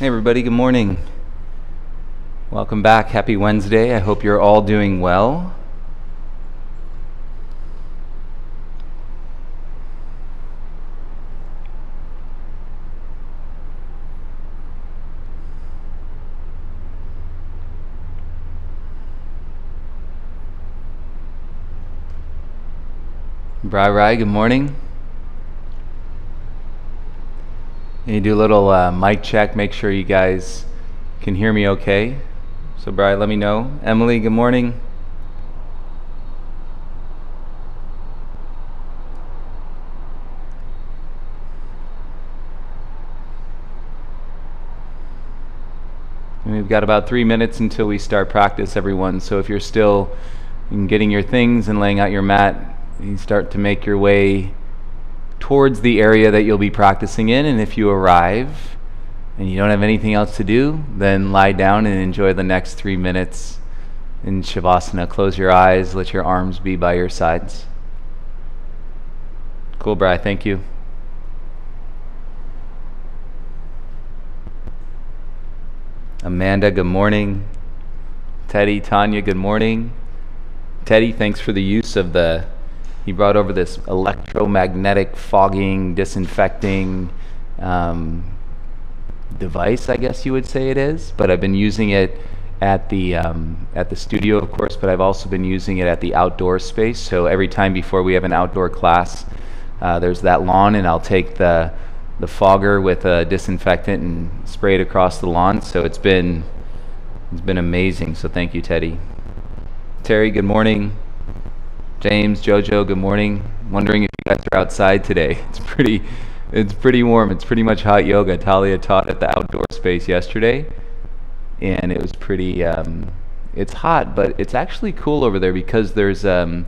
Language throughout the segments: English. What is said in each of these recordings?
Hey everybody, good morning. Welcome back. Happy Wednesday. I hope you're all doing well. Rai, good morning. And you do a little mic check, make sure you guys can hear me okay. So Bri, let me know. Emily, good morning. And we've got about 3 minutes until we start practice, everyone. So if you're still getting your things and laying out your mat, you start to make your way towards the area that you'll be practicing in. And if you arrive and you don't have anything else to do, then lie down and enjoy the next 3 minutes in Shavasana. Close your eyes, let your arms be by your sides. Cobra, thank you. Amanda, good morning. Teddy, Tanya, good morning. Teddy, thanks for the use of he brought over this electromagnetic fogging, disinfecting device, I guess you would say it is. But I've been using it at the studio, of course, but I've also been using it at the outdoor space. So every time before we have an outdoor class, there's that lawn, and I'll take the fogger with a disinfectant and spray it across the lawn. So it's been amazing. So thank you, Teddy. Terry, good morning. James, Jojo, good morning. Wondering if you guys are outside today. It's pretty warm. It's pretty much hot yoga. Talia taught at the outdoor space yesterday, and it was pretty. It's hot, but it's actually cool over there because there's some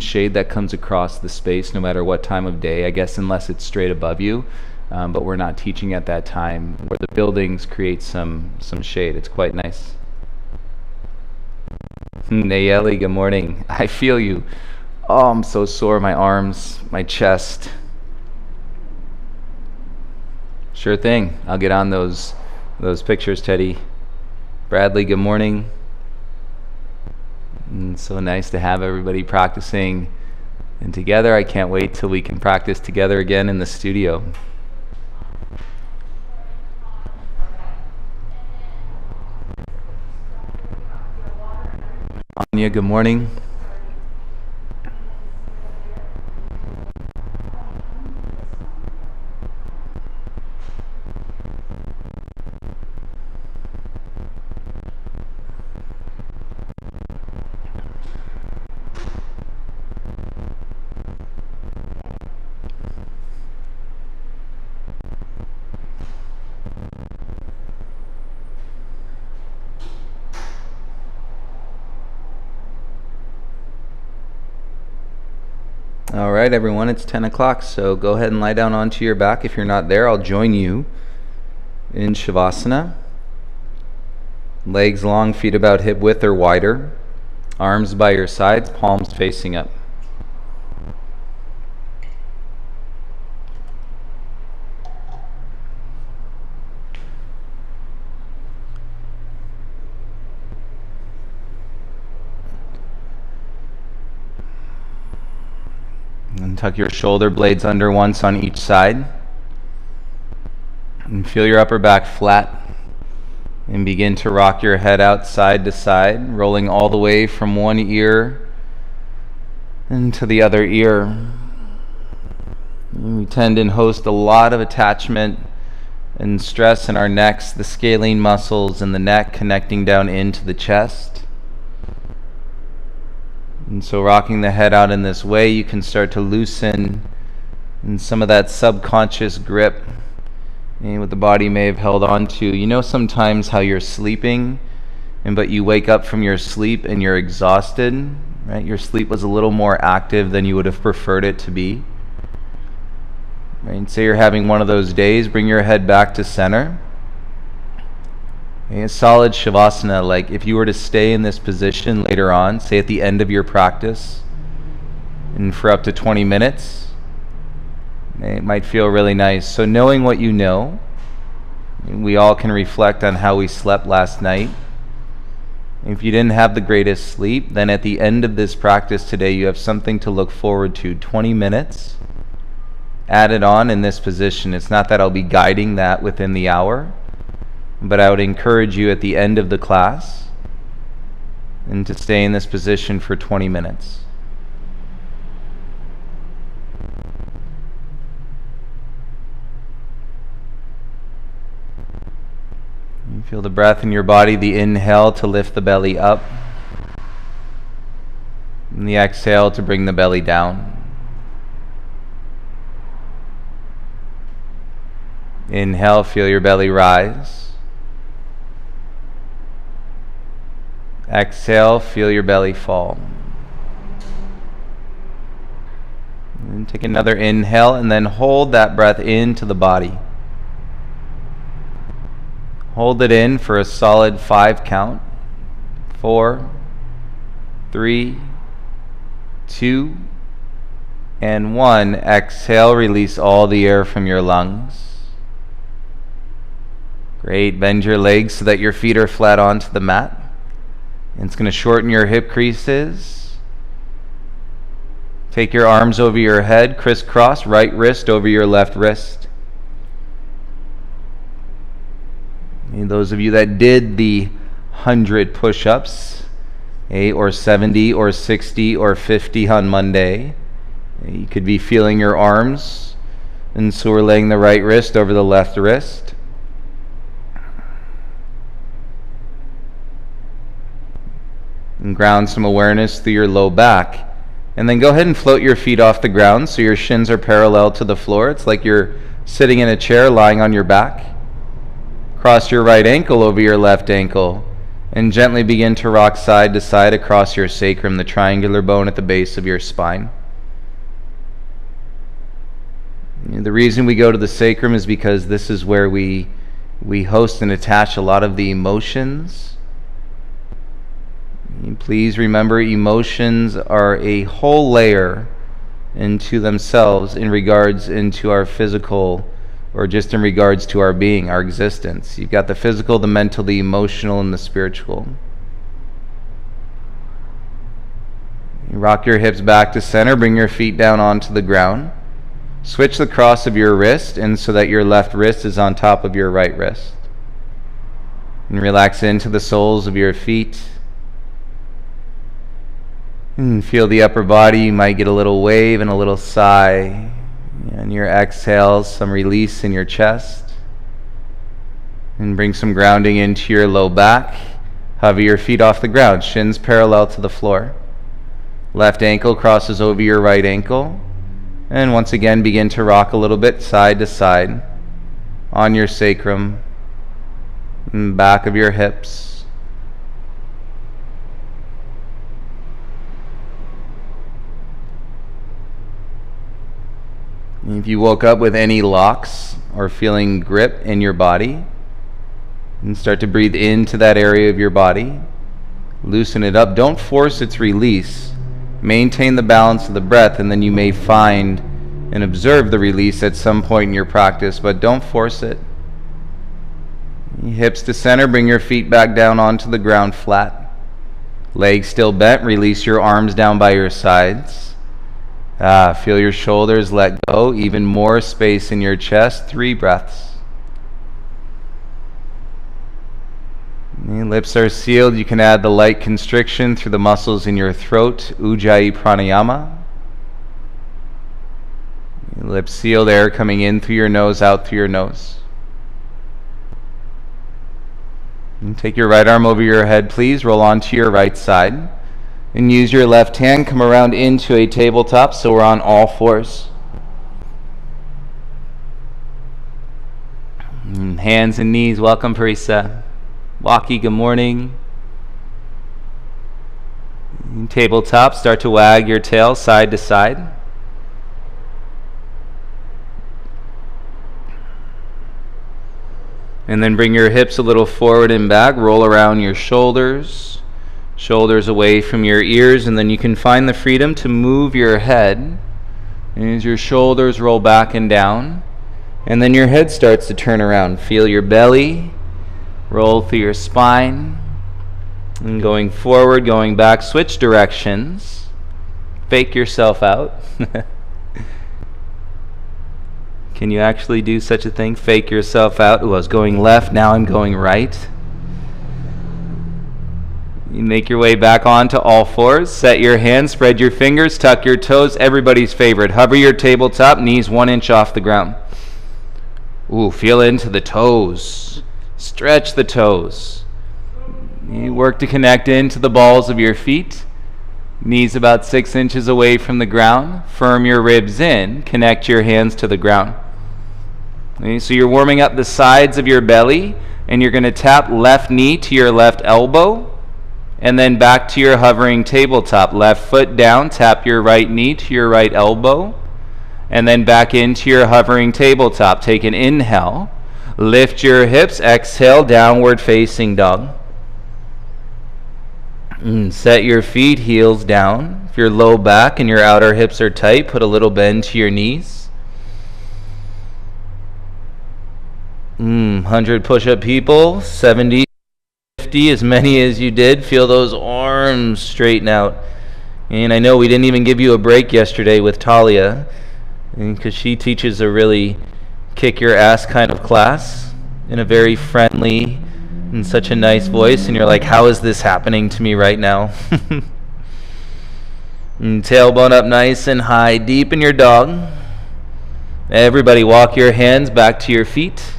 shade that comes across the space no matter what time of day. I guess unless it's straight above you, but we're not teaching at that time where the buildings create some shade. It's quite nice. Nayeli, good morning. I feel you. Oh, I'm so sore. My arms, my chest. Sure thing. I'll get on those pictures, Teddy. Bradley, good morning. And so nice to have everybody practicing and together. I can't wait till we can practice together again in the studio. Anya, good morning. All right, everyone, it's 10 o'clock, so go ahead and lie down onto your back. If you're not there, I'll join you in Shavasana. Legs long, feet about hip width or wider. Arms by your sides, palms facing up. And tuck your shoulder blades under once on each side. And feel your upper back flat. And begin to rock your head out side to side, rolling all the way from one ear into the other ear. And we tend and host a lot of attachment and stress in our necks, the scalene muscles in the neck connecting down into the chest. And so rocking the head out in this way, you can start to loosen in some of that subconscious grip and what the body may have held on to. You know sometimes how you're sleeping, but you wake up from your sleep and you're exhausted, right? Your sleep was a little more active than you would have preferred it to be. Right? Say you're having one of those days, bring your head back to center. A solid Shavasana, like if you were to stay in this position later on, say at the end of your practice, and for up to 20 minutes, it might feel really nice. So knowing what you know, We all can reflect on how we slept last night. If you didn't have the greatest sleep, then at the end of this practice today, you have something to look forward to. 20 minutes added on in this position. It's not that I'll be guiding that within the hour, but I would encourage you at the end of the class and to stay in this position for 20 minutes. You feel the breath in your body, the inhale to lift the belly up, and the exhale to bring the belly down. Inhale, feel your belly rise. Exhale, feel your belly fall. And take another inhale and then hold that breath into the body. Hold it in for a solid 5 count. 4, 3, 2, and 1. Exhale, release all the air from your lungs. Great. Bend your legs so that your feet are flat onto the mat. And it's going to shorten your hip creases. Take your arms over your head, crisscross, right wrist over your left wrist. And those of you that did the 100 push-ups, or 70 or 60 or 50 on Monday, you could be feeling your arms. And so we're laying the right wrist over the left wrist. And ground some awareness through your low back. And then go ahead and float your feet off the ground so your shins are parallel to the floor. It's like you're sitting in a chair lying on your back. Cross your right ankle over your left ankle and gently begin to rock side to side across your sacrum, the triangular bone at the base of your spine. The reason we go to the sacrum is because this is where we host and attach a lot of the emotions. Please remember, emotions are a whole layer into themselves in regards into our physical, or just in regards to our being, our existence. You've got the physical, the mental, the emotional, and the spiritual. You rock your hips back to center, bring your feet down onto the ground. Switch the cross of your wrist, and so that your left wrist is on top of your right wrist. And relax into the soles of your feet. And feel the upper body. You might get a little wave and a little sigh. And your exhales, some release in your chest. And bring some grounding into your low back. Hover your feet off the ground, shins parallel to the floor. Left ankle crosses over your right ankle. And once again, begin to rock a little bit side to side on your sacrum and back of your hips. If you woke up with any locks or feeling grip in your body, and start to breathe into that area of your body. Loosen it up. Don't force its release. Maintain the balance of the breath, and then you may find and observe the release at some point in your practice, but don't force it. Hips to center, bring your feet back down onto the ground flat. Legs still bent, release your arms down by your sides. Feel your shoulders let go, even more space in your chest. 3 breaths. Lips are sealed. You can add the light constriction through the muscles in your throat, Ujjayi Pranayama. Lips sealed, air coming in through your nose, out through your nose. And take your right arm over your head, please. Roll onto your right side. And use your left hand, come around into a tabletop so we're on all fours. And hands and knees, welcome Parisa. Walkie, good morning. And tabletop, start to wag your tail side to side. And then bring your hips a little forward and back, roll around your shoulders. Shoulders away from your ears, and then you can find the freedom to move your head. And as your shoulders roll back and down, And then your head starts to turn around. Feel your belly roll through your spine. And going forward, going back, switch directions. Fake yourself out. Can you actually do such a thing? Fake yourself out. Ooh, I was going left, now I'm going right. You make your way back onto all fours. Set your hands, spread your fingers, tuck your toes. Everybody's favorite. Hover your tabletop, knees 1 inch off the ground. Ooh, feel into the toes. Stretch the toes. You work to connect into the balls of your feet. Knees about 6 inches away from the ground. Firm your ribs in. Connect your hands to the ground. Okay, so you're warming up the sides of your belly, and you're going to tap left knee to your left elbow, and then back to your hovering tabletop. Left foot down, tap your right knee to your right elbow, and then back into your hovering tabletop. Take an inhale. Lift your hips. Exhale, downward facing dog. Set your feet, heels down. If your low back and your outer hips are tight, put a little bend to your knees. 100 push-up people, 70, 50, as many as you did. Feel those arms straighten out. And I know we didn't even give you a break yesterday with Talia, because she teaches a really kick-your-ass kind of class in a very friendly and such a nice voice, and you're like, how is this happening to me right now? And tailbone up nice and high, deep in your dog. Everybody walk your hands back to your feet.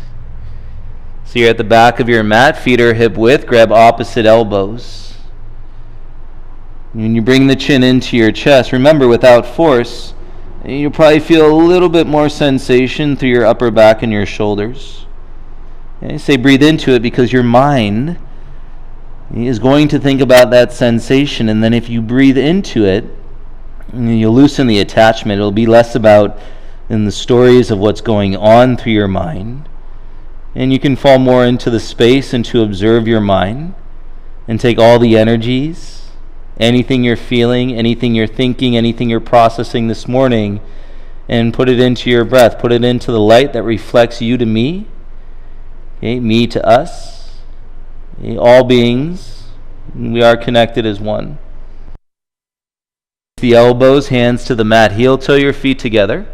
So you're at the back of your mat, feet are hip width, grab opposite elbows. When you bring the chin into your chest, remember, without force, you'll probably feel a little bit more sensation through your upper back and your shoulders. Okay, say breathe into it, because your mind is going to think about that sensation, and then if you breathe into it, you'll loosen the attachment. It'll be less about in the stories of what's going on through your mind, and you can fall more into the space and to observe your mind and take all the energies, anything you're feeling, anything you're thinking, anything you're processing this morning, and put it into your breath. Put it into the light that reflects you to me, okay, me to us, okay, all beings. We are connected as one. The elbows, hands to the mat, heel toe your feet together.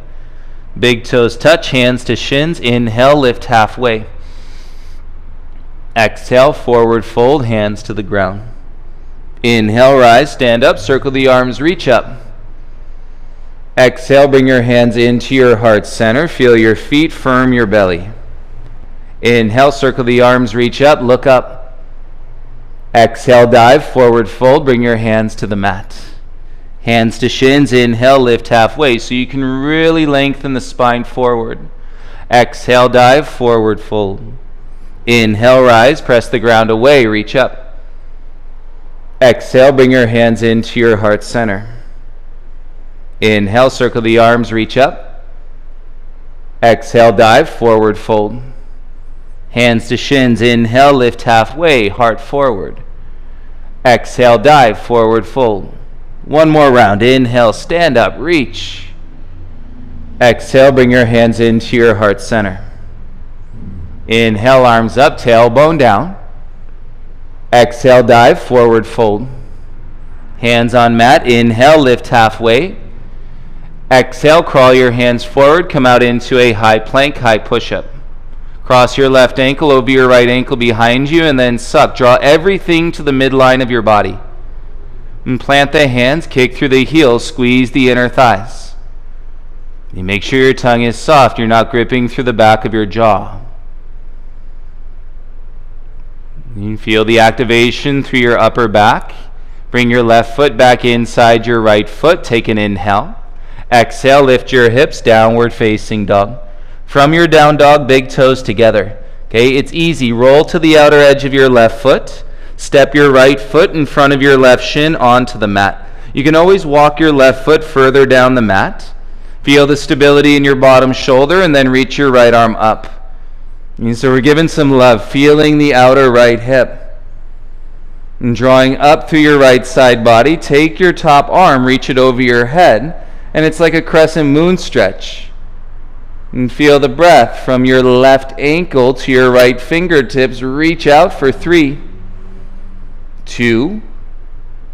Big toes touch, hands to shins. Inhale, lift halfway. Exhale, forward fold, hands to the ground. Inhale, rise, stand up, circle the arms, reach up. Exhale, bring your hands into your heart center. Feel your feet, firm your belly. Inhale, circle the arms, reach up, look up. Exhale, dive, forward fold, bring your hands to the mat. Hands to shins, inhale, lift halfway, so you can really lengthen the spine forward. Exhale, dive, forward fold. Inhale, rise, press the ground away, reach up. Exhale, bring your hands into your heart center. Inhale, circle the arms, reach up. Exhale, dive, forward fold. Hands to shins, inhale, lift halfway, heart forward. Exhale, dive, forward fold. One more round. Inhale, stand up, reach. Exhale, bring your hands into your heart center. Inhale, arms up, tailbone down. Exhale, dive, forward fold. Hands on mat. Inhale, lift halfway. Exhale, crawl your hands forward, come out into a high plank, high push-up. Cross your left ankle over your right ankle behind you, and then suck. Draw everything to the midline of your body. And plant the hands, kick through the heels, squeeze the inner thighs. You make sure your tongue is soft, you're not gripping through the back of your jaw. You feel the activation through your upper back. Bring your left foot back inside your right foot. Take an inhale. Exhale, lift your hips, downward facing dog. From your down dog, big toes together. Okay, it's easy. Roll to the outer edge of your left foot. Step your right foot in front of your left shin onto the mat. You can always walk your left foot further down the mat. Feel the stability in your bottom shoulder, and then reach your right arm up. And so we're giving some love, feeling the outer right hip. And drawing up through your right side body, take your top arm, reach it over your head, and it's like a crescent moon stretch. And feel the breath from your left ankle to your right fingertips. Reach out for 3, 2,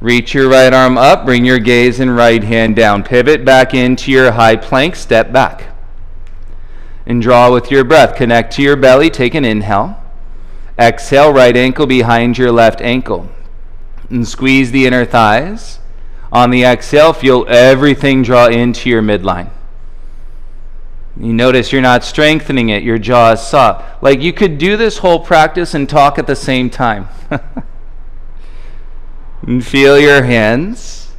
reach your right arm up, bring your gaze and right hand down. Pivot back into your high plank, step back. And draw with your breath. Connect to your belly, take an inhale. Exhale, right ankle behind your left ankle. And squeeze the inner thighs. On the exhale, feel everything draw into your midline. You notice you're not strengthening it, your jaw is soft. Like you could do this whole practice and talk at the same time. And feel your hands.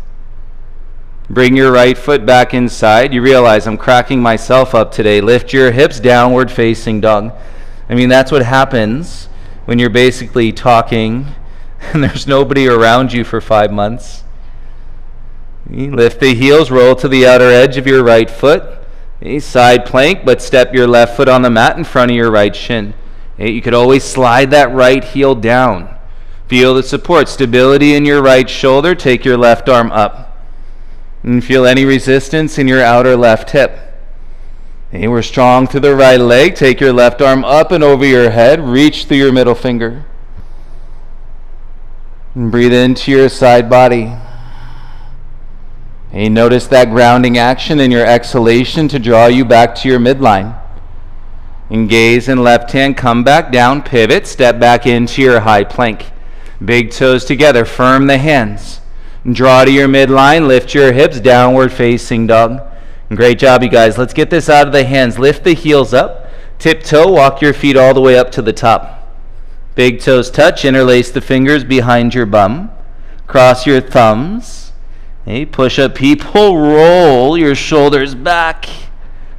Bring your right foot back inside. You realize I'm cracking myself up today. Lift your hips, downward facing dog. I mean, that's what happens when you're basically talking and there's nobody around you for 5 months. You lift the heels, roll to the outer edge of your right foot. Side plank, but step your left foot on the mat in front of your right shin. You could always slide that right heel down. Feel the support, stability in your right shoulder. Take your left arm up. And feel any resistance in your outer left hip. We're strong through the right leg. Take your left arm up and over your head. Reach through your middle finger. And breathe into your side body. And notice that grounding action in your exhalation to draw you back to your midline. And gaze and left hand, come back down, pivot, step back into your high plank. Big toes together, firm the hands. Draw to your midline, lift your hips, downward facing dog. And great job, you guys. Let's get this out of the hands. Lift the heels up, tiptoe, walk your feet all the way up to the top. Big toes touch, interlace the fingers behind your bum. Cross your thumbs. Push up, people, roll your shoulders back.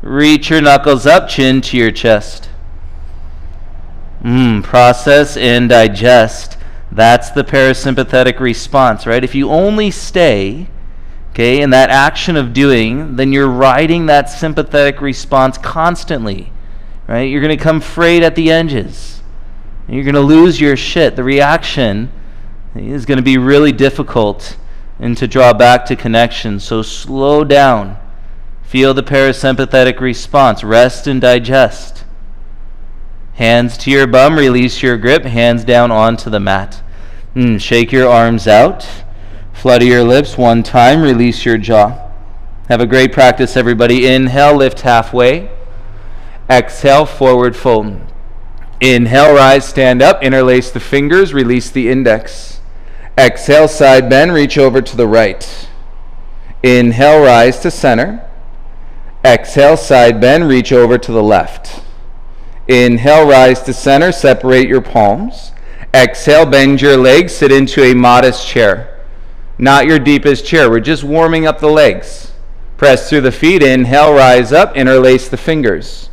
Reach your knuckles up, chin to your chest. Process and digest. That's the parasympathetic response, right? If you only stay, in that action of doing, then you're riding that sympathetic response constantly, right? You're going to come frayed at the edges. You're going to lose your shit. The reaction is going to be really difficult and to draw back to connection. So slow down. Feel the parasympathetic response. Rest and digest. Hands to your bum, release your grip, hands down onto the mat. Shake your arms out. Flutter your lips 1 time, release your jaw. Have a great practice, everybody. Inhale, lift halfway. Exhale, forward fold. Inhale, rise, stand up, interlace the fingers, release the index. Exhale, side bend, reach over to the right. Inhale, rise to center. Exhale, side bend, reach over to the left. Inhale, rise to center, separate your palms. Exhale, bend your legs, sit into a modest chair. Not your deepest chair, we're just warming up the legs. Press through the feet, inhale, rise up, interlace the fingers.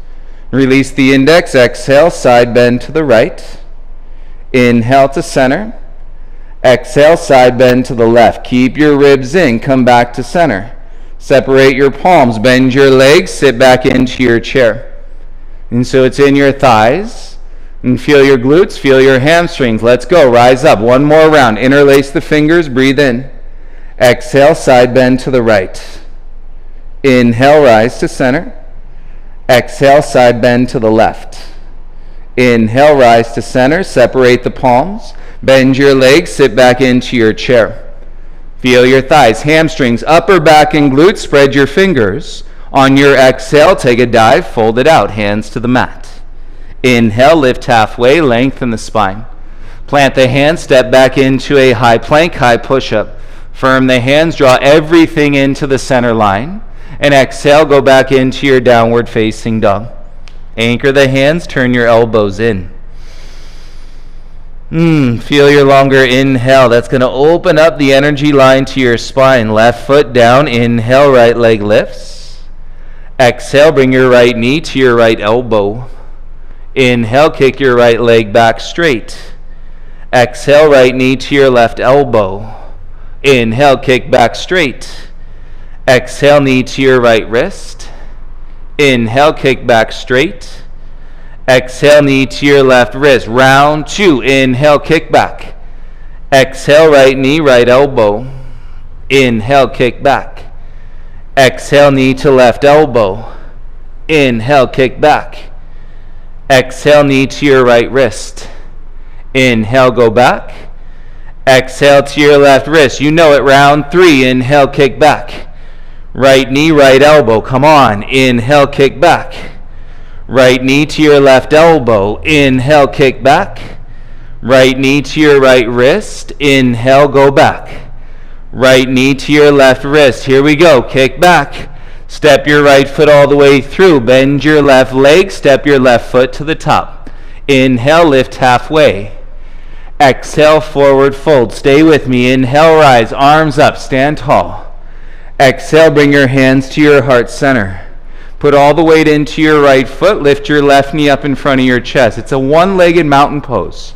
Release the index, exhale, side bend to the right. Inhale to center. Exhale, side bend to the left. Keep your ribs in, come back to center. Separate your palms, bend your legs, sit back into your chair. And so it's in your thighs. And feel your glutes, feel your hamstrings. Let's go, rise up. 1 more round. Interlace the fingers, breathe in. Exhale, side bend to the right. Inhale, rise to center. Exhale, side bend to the left. Inhale, rise to center, separate the palms. Bend your legs, sit back into your chair. Feel your thighs, hamstrings, upper back and glutes. Spread your fingers. On your exhale, take a dive, fold it out, hands to the mat. Inhale, lift halfway, lengthen the spine. Plant the hands, step back into a high plank, high push-up. Firm the hands, draw everything into the center line. And exhale, go back into your downward facing dog. Anchor the hands, turn your elbows in. Feel your longer inhale. That's going to open up the energy line to your spine. Left foot down, inhale, right leg lifts. Exhale, bring your right knee to your right elbow. Inhale, kick your right leg back straight. Exhale, right knee to your left elbow. Inhale, kick back straight. Exhale, knee to your right wrist. Inhale, kick back straight. Exhale, knee to your left wrist. Round 2. Inhale, kick back. Exhale, right knee, right elbow. Inhale, kick back. Exhale, knee to left elbow. Inhale, kick back. Exhale, knee to your right wrist. Inhale, go back. Exhale to your left wrist. You know it, round 3. Inhale, kick back. Right knee, right elbow. Come on. Inhale, kick back. Right knee to your left elbow. Inhale, kick back. Right knee to your right wrist. Inhale, go back. Right knee to your left wrist. Here we go. Kick back. Step your right foot all the way through. Bend your left leg. Step your left foot to the top. Inhale, lift halfway. Exhale, forward fold. Stay with me. Inhale, rise. Arms up. Stand tall. Exhale, bring your hands to your heart center. Put all the weight into your right foot. Lift your left knee up in front of your chest. It's a one-legged mountain pose.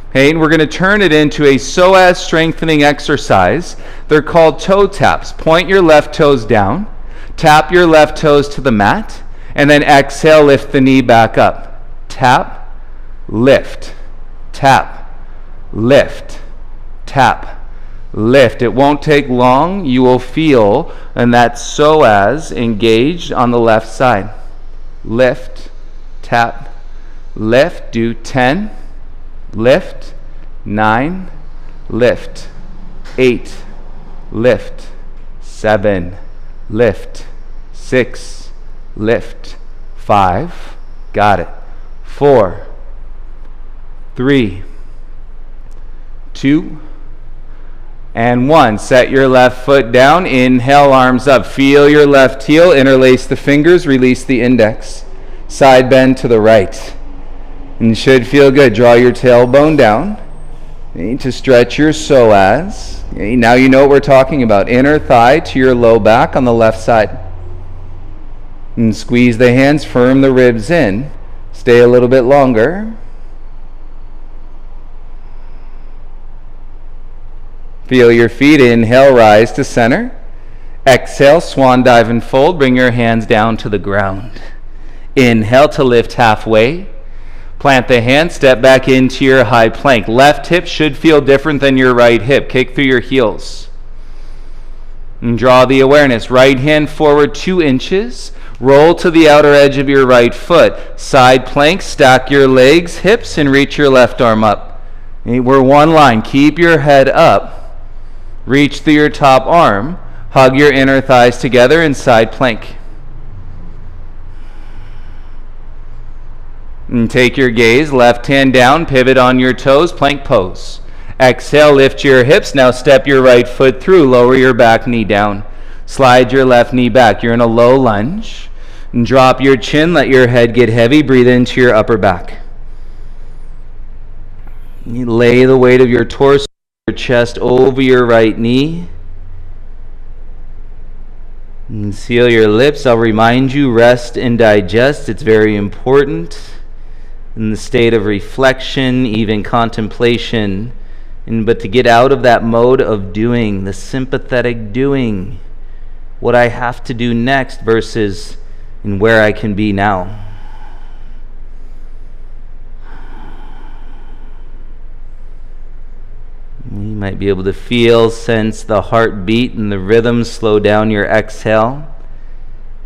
Okay, and we're going to turn it into a psoas strengthening exercise. They're called toe taps. Point your left toes down. Tap your left toes to the mat. And then exhale, lift the knee back up. Tap, lift, tap, lift, tap, lift. It won't take long. You will feel, and that's psoas engaged on the left side. Lift, tap, lift. Do 10. Lift, 9, lift, 8, lift, 7, lift, 6, lift, 5, got it, 4, 3, 2, and 1. Set your left foot down, inhale, arms up, feel your left heel, interlace the fingers, release the index, side bend to the right. And it should feel good. Draw your tailbone down. You need to stretch your psoas. Now you know what we're talking about. Inner thigh to your low back on the left side. And squeeze the hands, firm the ribs in. Stay a little bit longer. Feel your feet. Inhale, rise to center. Exhale, swan dive and fold. Bring your hands down to the ground. Inhale to lift halfway. Plant the hand, step back into your high plank. Left hip should feel different than your right hip. Kick through your heels. And draw the awareness. Right hand forward 2 inches. Roll to the outer edge of your right foot. Side plank, stack your legs, hips, and reach your left arm up. We're one line. Keep your head up. Reach through your top arm. Hug your inner thighs together in side plank. And take your gaze, left hand down, pivot on your toes, plank pose. Exhale, lift your hips. Now step your right foot through, lower your back knee down. Slide your left knee back. You're in a low lunge. And drop your chin, let your head get heavy. Breathe into your upper back. You lay the weight of your torso, your chest over your right knee. And seal your lips. I'll remind you, rest and digest. It's very important. In the state of reflection, even contemplation, but to get out of that mode of doing, the sympathetic doing, what I have to do next versus in where I can be now. You might be able to feel, sense the heartbeat and the rhythm. Slow down your exhale.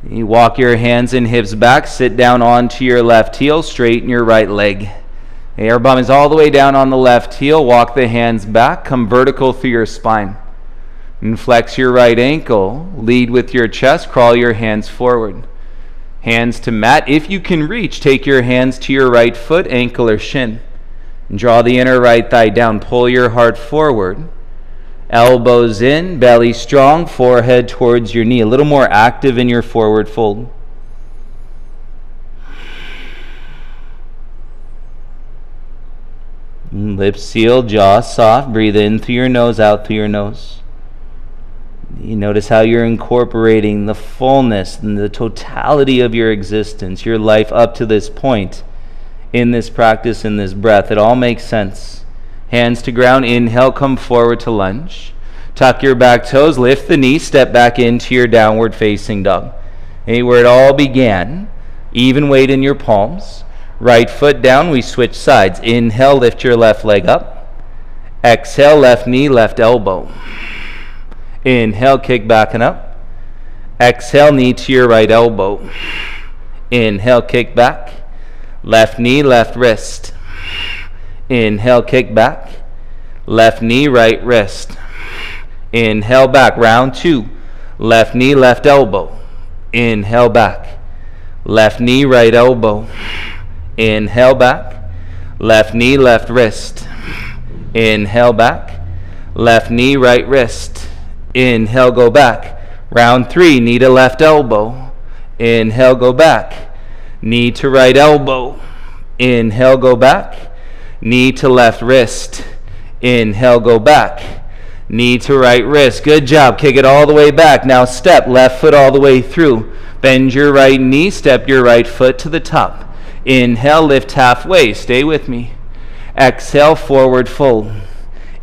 You walk your hands and hips back, sit down onto your left heel, straighten your right leg. Air bum is all the way down on the left heel. Walk the hands back, come vertical through your spine. And flex your right ankle, lead with your chest, crawl your hands forward. Hands to mat. If you can reach, take your hands to your right foot, ankle or shin. And draw the inner right thigh down, pull your heart forward. Elbows in, belly strong, forehead towards your knee. A little more active in your forward fold. Lips sealed, jaw soft. Breathe in through your nose, out through your nose. You notice how you're incorporating the fullness and the totality of your existence, your life up to this point in this practice, in this breath. It all makes sense. Hands to ground, inhale, come forward to lunge. Tuck your back toes, lift the knee, step back into your downward facing dog. Where it all began, even weight in your palms. Right foot down, we switch sides. Inhale, lift your left leg up. Exhale, left knee, left elbow. Inhale, kick back and up. Exhale, knee to your right elbow. Inhale, kick back. Left knee, left wrist. Inhale, kick back. Left knee, right wrist. Inhale back, round 2. Left knee, left elbow. Inhale back. Left knee, right elbow. Inhale back. Left knee, left wrist. Inhale back. Left knee, right wrist. Inhale, go back. Round 3, knee to left elbow. Inhale, go back. Knee to right elbow. Inhale, go back. Knee to left wrist. Inhale, go back. Knee to right wrist. Good job. Kick it all the way back. Now step left foot all the way through. Bend your right knee. Step your right foot to the top. Inhale, lift halfway. Stay with me. Exhale, forward fold.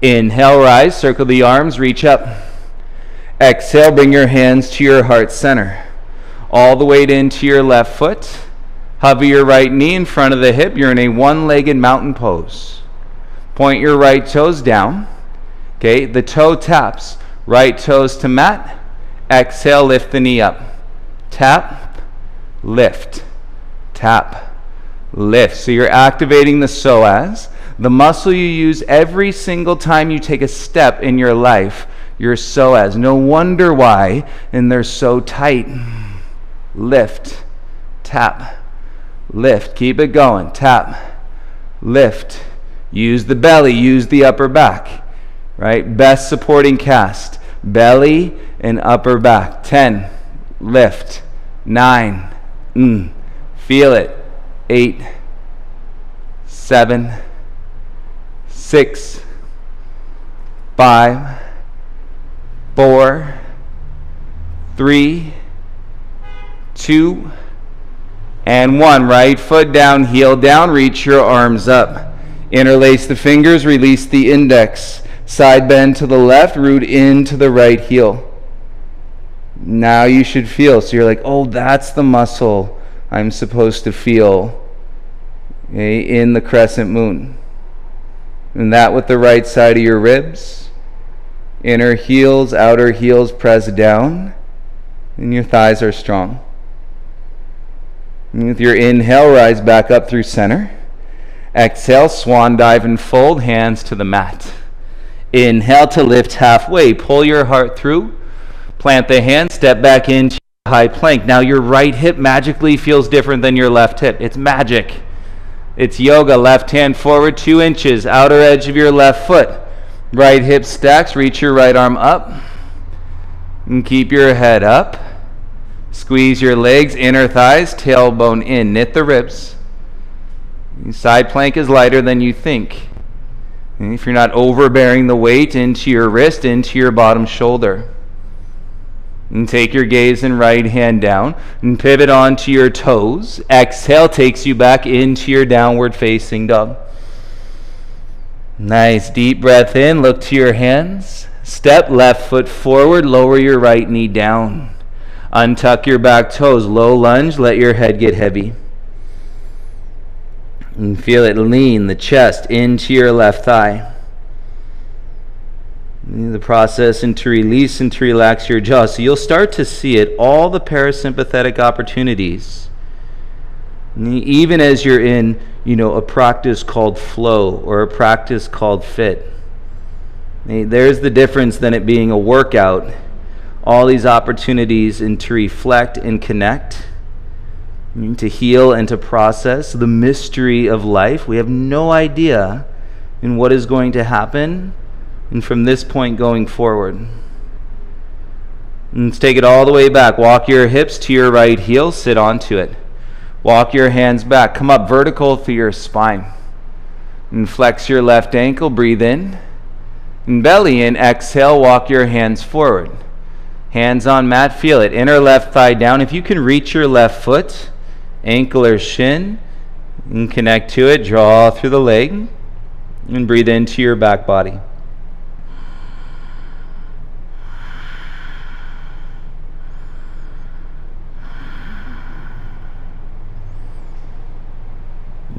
Inhale, rise. Circle the arms. Reach up. Exhale, bring your hands to your heart center. All the way into your left foot. Hover your right knee in front of the hip. You're in a one-legged mountain pose. Point your right toes down. Okay, the toe taps. Right toes to mat. Exhale, lift the knee up. Tap, lift, tap, lift. So you're activating the psoas, the muscle you use every single time you take a step in your life, your psoas. No wonder why, and they're so tight. Lift, tap, lift. Keep it going. Tap, lift. Use the belly, use the upper back. Right? Best supporting cast. Belly and upper back. 10. Lift. 9. Feel it. 8. 7. 6. 5. 4. 3. 2. And 1. Right foot down, heel down, reach your arms up. Interlace the fingers, release the index. Side bend to the left, root into the right heel. Now you should feel. So you're like, oh, that's the muscle I'm supposed to feel, okay, in the crescent moon. And that with the right side of your ribs. Inner heels, outer heels press down. And your thighs are strong. And with your inhale, rise back up through center. Exhale, swan dive and fold, hands to the mat. Inhale to lift halfway. Pull your heart through. Plant the hand, step back into high plank. Now your right hip magically feels different than your left hip. It's magic. It's yoga. Left hand forward 2 inches. Outer edge of your left foot. Right hip stacks. Reach your right arm up. And keep your head up. Squeeze your legs, inner thighs, tailbone in. Knit the ribs. Side plank is lighter than you think. And if you're not overbearing the weight into your wrist, into your bottom shoulder. And take your gaze and right hand down and pivot onto your toes. Exhale takes you back into your downward facing dog. Nice deep breath in, look to your hands. Step left foot forward, lower your right knee down. Untuck your back toes, low lunge, let your head get heavy. And feel it lean the chest into your left thigh. The process and to release and to relax your jaw. So you'll start to see it, all the parasympathetic opportunities. Even as you're in, a practice called flow or a practice called fit. There's the difference than it being a workout. All these opportunities and to reflect and connect, to heal and to process the mystery of life. We have no idea in what is going to happen and from this point going forward. And let's take it all the way back. Walk your hips to your right heel, sit onto it. Walk your hands back, come up vertical through your spine. And flex your left ankle, breathe in. And belly in, exhale, walk your hands forward. Hands on mat, feel it. Inner left thigh down. If you can reach your left foot, ankle or shin, and connect to it, draw through the leg, and breathe into your back body.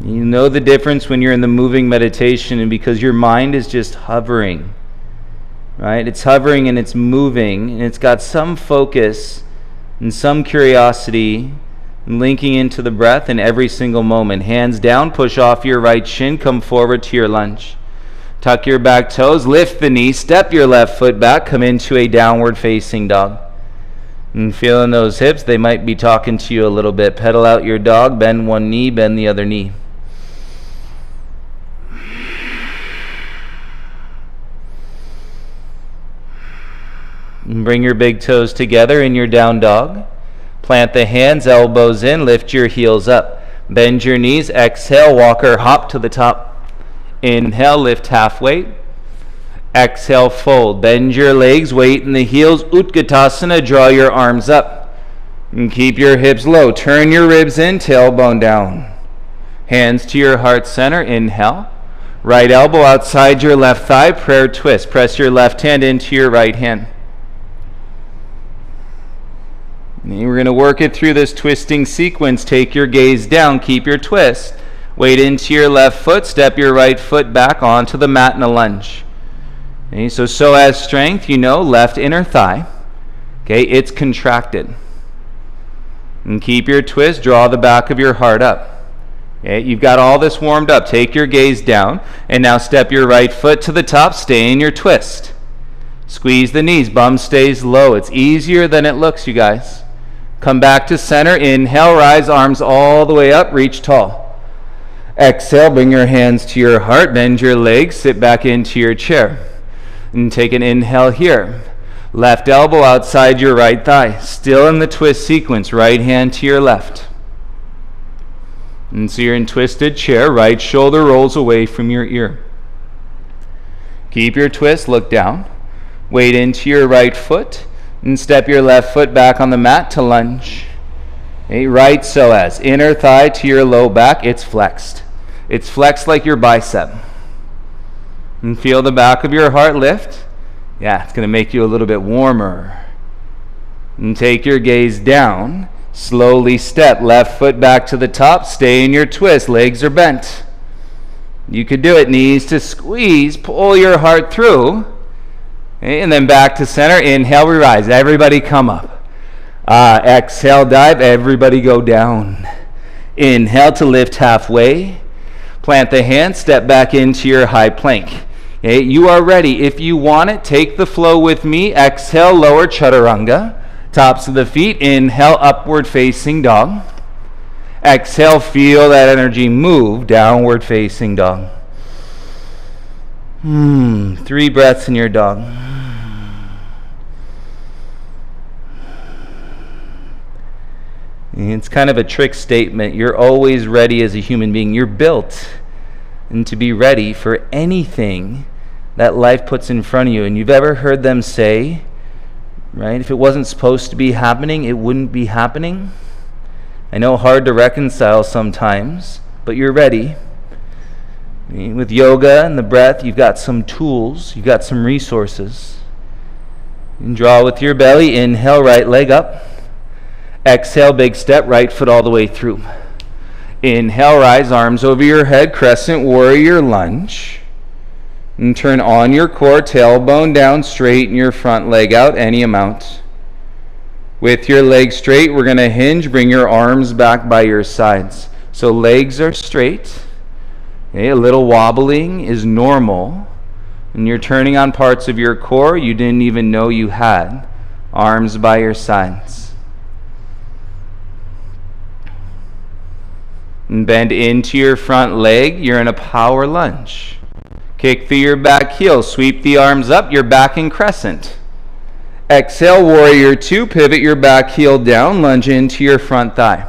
You know the difference when you're in the moving meditation and because your mind is just hovering, right? It's hovering and it's moving and it's got some focus and some curiosity linking into the breath in every single moment. Hands down, push off your right shin, come forward to your lunge. Tuck your back toes, lift the knee, step your left foot back, come into a downward facing dog. And feeling those hips, they might be talking to you a little bit. Pedal out your dog, bend one knee, bend the other knee. And bring your big toes together in your down dog. Plant the hands, elbows in, lift your heels up. Bend your knees, exhale, walk or hop to the top. Inhale, lift halfway. Exhale, fold. Bend your legs, weight in the heels. Utkatasana, draw your arms up. And keep your hips low. Turn your ribs in, tailbone down. Hands to your heart center, inhale. Right elbow outside your left thigh, prayer twist. Press your left hand into your right hand. And we're going to work it through this twisting sequence. Take your gaze down, keep your twist. Weight into your left foot, step your right foot back onto the mat in a lunge. Okay, so as strength, left inner thigh. Okay, it's contracted. And keep your twist, draw the back of your heart up. Okay, you've got all this warmed up. Take your gaze down, and now step your right foot to the top, stay in your twist. Squeeze the knees, bum stays low. It's easier than it looks, you guys. Come back to center, inhale, rise, arms all the way up, reach tall. Exhale, bring your hands to your heart, bend your legs, sit back into your chair. And take an inhale here. Left elbow outside your right thigh. Still in the twist sequence, right hand to your left. And so you're in twisted chair, right shoulder rolls away from your ear. Keep your twist, look down. Weight into your right foot, and step your left foot back on the mat to lunge. Okay, right psoas, inner thigh to your low back, it's flexed. It's flexed like your bicep. And feel the back of your heart lift. Yeah, it's going to make you a little bit warmer. And take your gaze down. Slowly step left foot back to the top. Stay in your twist. Legs are bent. You could do it. Knees to squeeze. Pull your heart through. Okay, and then back to center. Inhale, we rise. Everybody come up. Exhale, dive. Everybody go down. Inhale to lift halfway. Plant the hands, step back into your high plank. Okay, you are ready. If you want it, take the flow with me. Exhale, lower chaturanga. Tops of the feet. Inhale, upward facing dog. Exhale, feel that energy move. Downward facing dog. 3 breaths in your dog. It's kind of a trick statement. You're always ready as a human being. You're built and to be ready for anything that life puts in front of you. And you've ever heard them say, right, if it wasn't supposed to be happening, it wouldn't be happening. I know, hard to reconcile sometimes, but you're ready. With yoga and the breath, you've got some tools, you've got some resources. You can draw with your belly. Inhale, right leg up. Exhale, big step, right foot all the way through. Inhale, rise, arms over your head, crescent warrior lunge. And turn on your core, tailbone down, straighten your front leg out any amount. With your legs straight, we're going to hinge, bring your arms back by your sides. So legs are straight. Okay, a little wobbling is normal. And you're turning on parts of your core you didn't even know you had. Arms by your sides. And bend into your front leg. You're in a power lunge. Kick through your back heel. Sweep the arms up. You're back in crescent. Exhale, warrior 2. Pivot your back heel down. Lunge into your front thigh.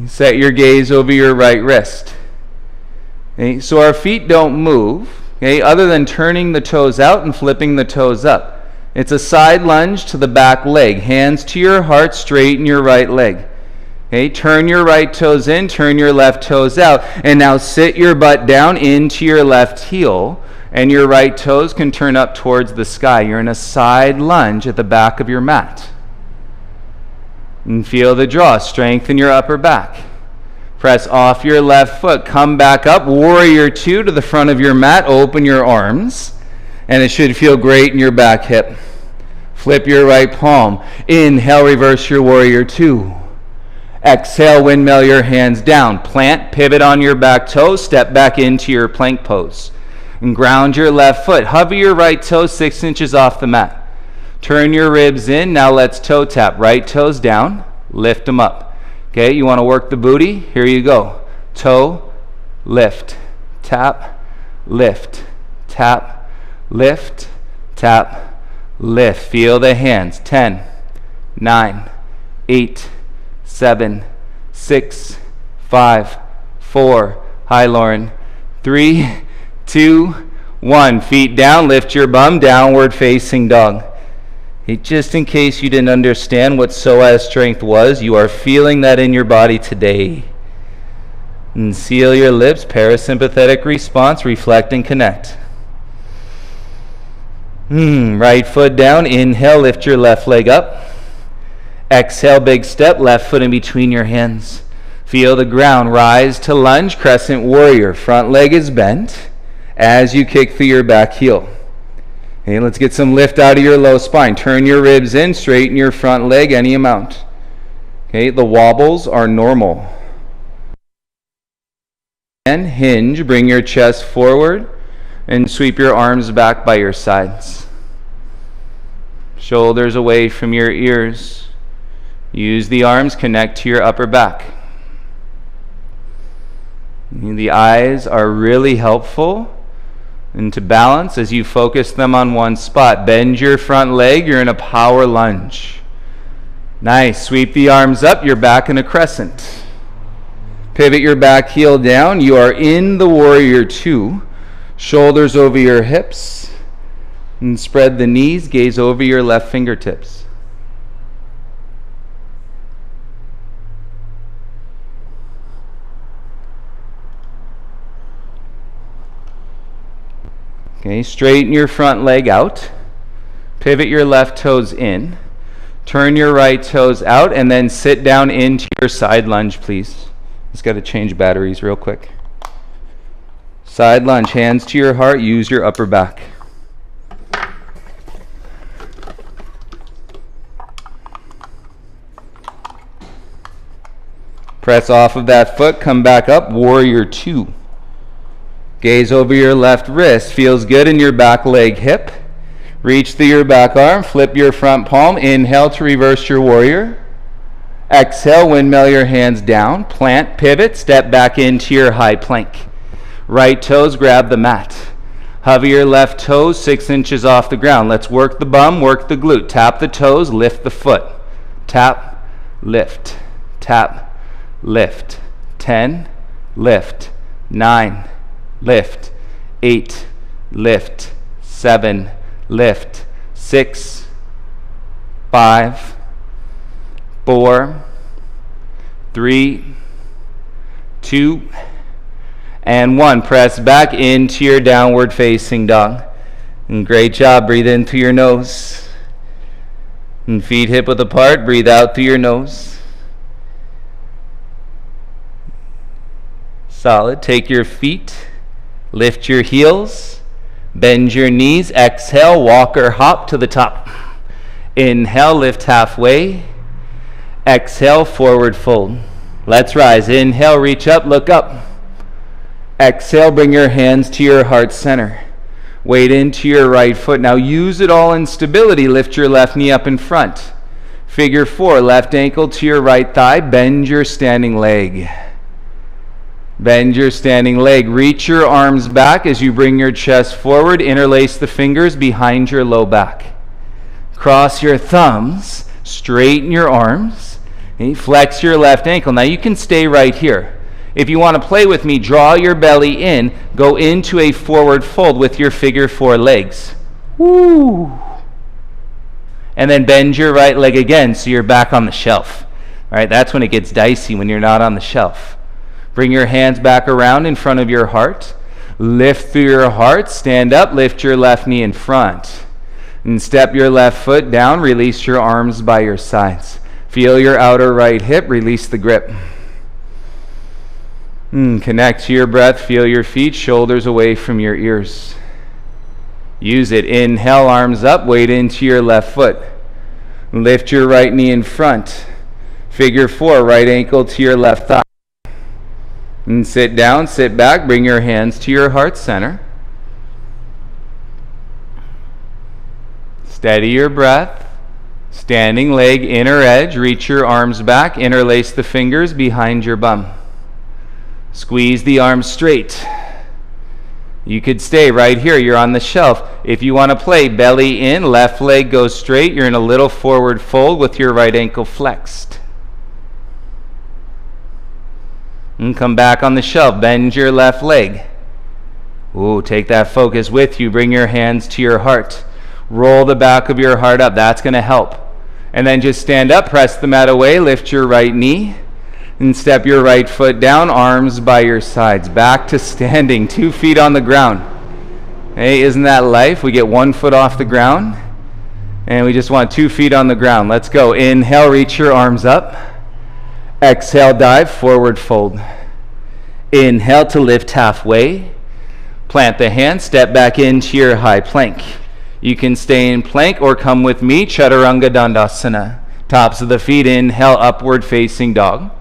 Set your gaze over your right wrist. Okay, so our feet don't move, okay, other than turning the toes out and flipping the toes up. It's a side lunge to the back leg. Hands to your heart, straighten your right leg. Okay, turn your right toes in, turn your left toes out, and now sit your butt down into your left heel, and your right toes can turn up towards the sky. You're in a side lunge at the back of your mat. And feel the draw. Strengthen your upper back. Press off your left foot. Come back up. Warrior 2 to the front of your mat. Open your arms. And it should feel great in your back hip. Flip your right palm. Inhale, reverse your warrior two. Exhale, windmill your hands down. Plant, pivot on your back toe, step back into your plank pose. And ground your left foot. Hover your right toe 6 inches off the mat. Turn your ribs in. Now let's toe tap. Right toes down. Lift them up. Okay, you want to work the booty? Here you go. Toe, lift, tap, lift, tap, lift, tap, lift. Feel the hands. 10, 9, 8, 7, 6, 5, 4. Hi, Lauren. 3, 2, 1. Feet down. Lift your bum. Downward facing dog. Just in case you didn't understand what psoas strength was, you are feeling that in your body today. And seal your lips. Parasympathetic response. Reflect and connect. Right foot down. Inhale. Lift your left leg up. Exhale, big step, left foot in between your hands. Feel the ground. Rise to lunge, crescent warrior. Front leg is bent as you kick through your back heel. Okay, let's get some lift out of your low spine. Turn your ribs in, straighten your front leg any amount. Okay, the wobbles are normal. And hinge, bring your chest forward and sweep your arms back by your sides. Shoulders away from your ears. Use the arms, connect to your upper back. The eyes are really helpful and to balance as you focus them on one spot. Bend your front leg, you're in a power lunge. Nice, sweep the arms up, you're back in a crescent. Pivot your back heel down, you are in the warrior two. Shoulders over your hips, and spread the knees, gaze over your left fingertips. Okay, straighten your front leg out. Pivot your left toes in. Turn your right toes out and then sit down into your side lunge, please. Just got to change batteries real quick. Side lunge, hands to your heart, use your upper back. Press off of that foot, come back up, warrior two. Gaze over your left wrist. Feels good in your back leg hip. Reach through your back arm. Flip your front palm. Inhale to reverse your warrior. Exhale, windmill your hands down. Plant, pivot, step back into your high plank. Right toes grab the mat. Hover your left toes 6 inches off the ground. Let's work the bum, work the glute. Tap the toes, lift the foot. Tap, lift, tap, lift. 10, lift. 9, lift. 8, lift. 7, lift. 6, 5, 4, 3, 2, and 1. Press back into your downward facing dog. And great job. Breathe in through your nose. And feet hip width apart. Breathe out through your nose. Solid. Take your feet. Lift your heels. Bend your knees. Exhale. Walk or hop to the top. Inhale. Lift halfway. Exhale. Forward fold. Let's rise. Inhale. Reach up. Look up. Exhale, bring your hands to your heart center. Weight into your right foot. Now use it all in stability. Lift your left knee up in front. Figure 4, left ankle to your right thigh. Bend your standing leg. Bend your standing leg. Reach your arms back as you bring your chest forward. Interlace the fingers behind your low back. Cross your thumbs. Straighten your arms. And flex your left ankle. Now you can stay right here. If you want to play with me, draw your belly in, go into a forward fold with your figure 4 legs. Woo! And then bend your right leg again so you're back on the shelf. All right, that's when it gets dicey, when you're not on the shelf. Bring your hands back around in front of your heart. Lift through your heart, stand up, lift your left knee in front. And step your left foot down, release your arms by your sides. Feel your outer right hip, release the grip. Connect to your breath, feel your feet, shoulders away from your ears. Use it. Inhale, arms up, weight into your left foot. Lift your right knee in front. Figure 4, right ankle to your left thigh. And sit down, sit back, bring your hands to your heart center. Steady your breath. Standing leg, inner edge, reach your arms back, interlace the fingers behind your bum. Squeeze the arms straight. You could stay right here, you're on the shelf. If you want to play, belly in, left leg goes straight, you're in a little forward fold with your right ankle flexed. And come back on the shelf, bend your left leg. Ooh, take that focus with you, bring your hands to your heart. Roll the back of your heart up, that's going to help. And then just stand up, press the mat away, lift your right knee, and step your right foot down, arms by your sides. Back to standing, 2 feet on the ground. Hey, isn't that life? We get 1 foot off the ground, and we just want 2 feet on the ground. Let's go. Inhale, reach your arms up. Exhale, dive, forward fold. Inhale to lift halfway. Plant the hand, step back into your high plank. You can stay in plank or come with me, Chaturanga Dandasana. Tops of the feet, inhale, upward facing dog.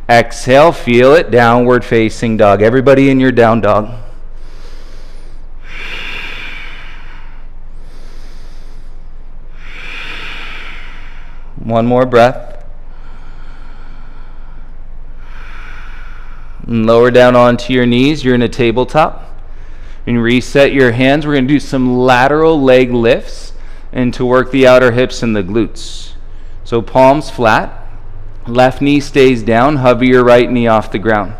Exhale, feel it, downward facing dog. Everybody in your down dog. One more breath. And lower down onto your knees, you're in a tabletop. And reset your hands. We're going to do some lateral leg lifts and to work the outer hips and the glutes. So palms flat, left knee stays down, hover your right knee off the ground.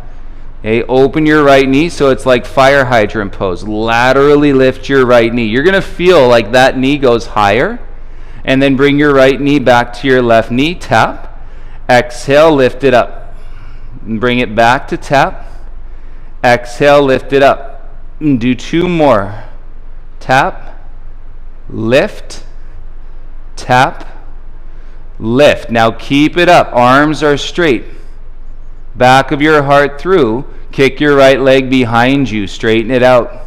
Okay, open your right knee so it's like fire hydrant pose. Laterally lift your right knee. You're going to feel like that knee goes higher. And then bring your right knee back to your left knee, tap. Exhale, lift it up. And bring it back to tap. Exhale, lift it up. And do 2 more. Tap, lift, tap, lift. Now keep it up. Arms are straight. Back of your heart through. Kick your right leg behind you. Straighten it out.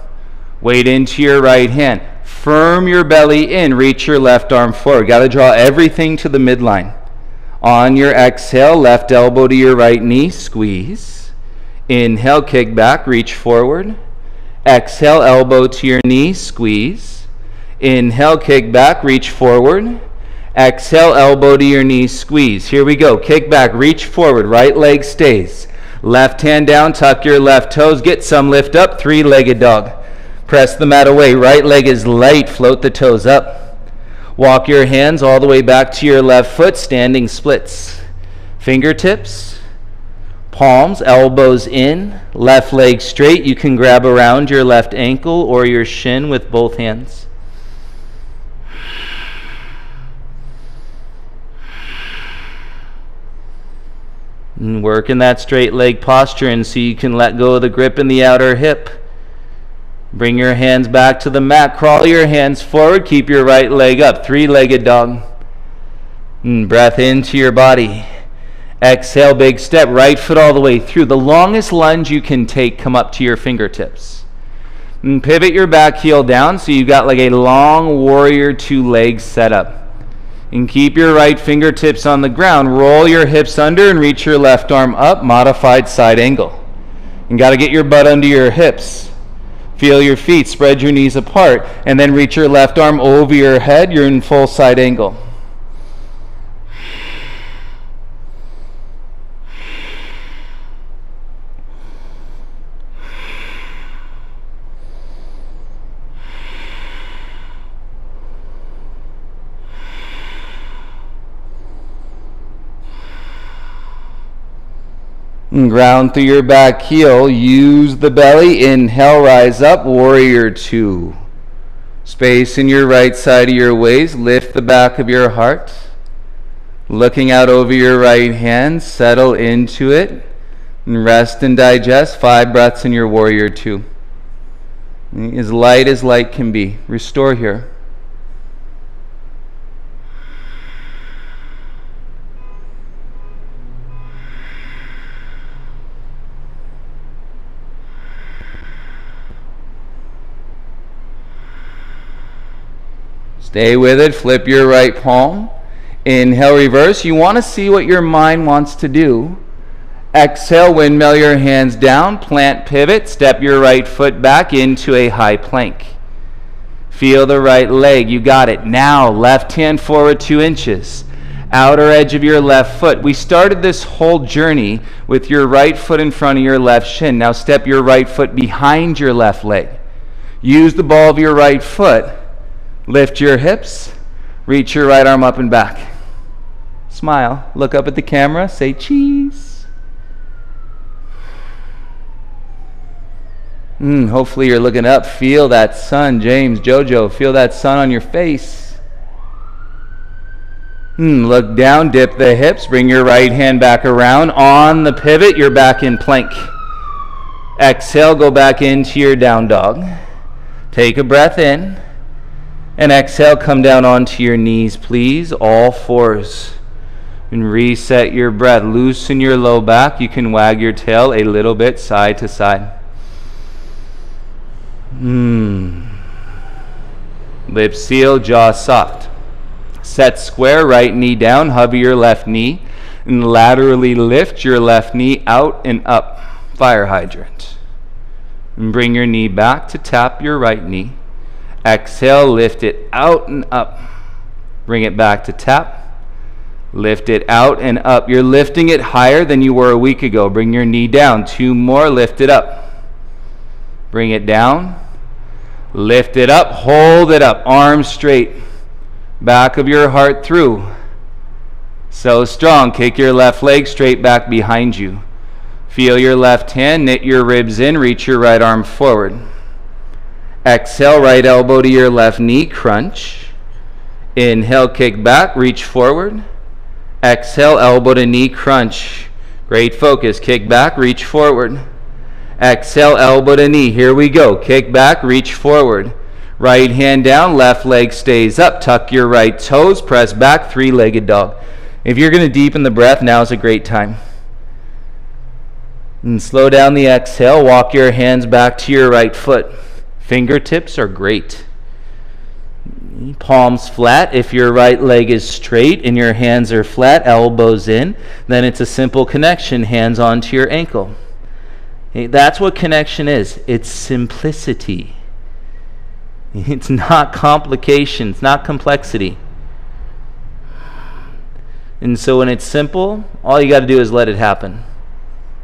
Weight into your right hand. Firm your belly in. Reach your left arm forward. Got to draw everything to the midline. On your exhale, left elbow to your right knee. Squeeze. Inhale, kick back, reach forward. Exhale, elbow to your knee, squeeze. Inhale, kick back, reach forward. Exhale, elbow to your knee, squeeze. Here we go. Kick back, reach forward. Right leg stays. Left hand down, tuck your left toes. Get some lift up, 3-legged dog. Press the mat away. Right leg is light. Float the toes up. Walk your hands all the way back to your left foot, standing splits. Fingertips. Palms, elbows in, left leg straight. You can grab around your left ankle or your shin with both hands. And work in that straight leg posture and so you can let go of the grip in the outer hip. Bring your hands back to the mat. Crawl your hands forward. Keep your right leg up. 3-legged dog. And breath into your body. Exhale, big step, right foot all the way through. The longest lunge you can take, come up to your fingertips. And pivot your back heel down so you've got like a long warrior 2 legs set up. And keep your right fingertips on the ground. Roll your hips under and reach your left arm up, modified side angle. You got to get your butt under your hips. Feel your feet, spread your knees apart, and then reach your left arm over your head. You're in full side angle. And ground through your back heel. Use the belly. Inhale, rise up, warrior 2. Space in your right side of your waist. Lift the back of your heart. Looking out over your right hand. Settle into it. And rest and digest. 5 breaths in your warrior 2. As light can be. Restore here. Stay with it. Flip your right palm. Inhale, reverse. You want to see what your mind wants to do. Exhale, windmill your hands down. Plant, pivot. Step your right foot back into a high plank. Feel the right leg. You got it. Now, left hand forward 2 inches. Outer edge of your left foot. We started this whole journey with your right foot in front of your left shin. Now step your right foot behind your left leg. Use the ball of your right foot. Lift your hips. Reach your right arm up and back. Smile. Look up at the camera. Say cheese. Hopefully you're looking up. Feel that sun. James, Jojo, feel that sun on your face. Look down, dip the hips, bring your right hand back around. On the pivot, you're back in plank. Exhale, go back into your down dog. Take a breath in. And exhale, come down onto your knees, please. All fours. And reset your breath. Loosen your low back. You can wag your tail a little bit side to side. Lips sealed, jaw soft. Set square, right knee down, hover your left knee, and laterally lift your left knee out and up, fire hydrant. And bring your knee back to tap your right knee. Exhale, lift it out and up. Bring it back to tap. Lift it out and up. You're lifting it higher than you were a week ago. Bring your knee down. 2 more, lift it up. Bring it down. Lift it up, hold it up, arms straight. Back of your heart through. So strong. Kick your left leg straight back behind you. Feel your left hand, knit your ribs in, reach your right arm forward. Exhale, right elbow to your left knee, crunch. Inhale, kick back, reach forward. Exhale, elbow to knee, crunch. Great focus. Kick back, reach forward. Exhale, elbow to knee. Here we go. Kick back, reach forward. Right hand down, left leg stays up. Tuck your right toes, press back, 3-legged dog. If you're going to deepen the breath, now is a great time. And slow down the exhale, walk your hands back to your right foot. Fingertips are great. Palms flat. If your right leg is straight and your hands are flat, elbows in, then it's a simple connection, hands onto your ankle. Okay, that's what connection is. It's simplicity. It's not complication. It's not complexity. And so when it's simple, all you got to do is let it happen.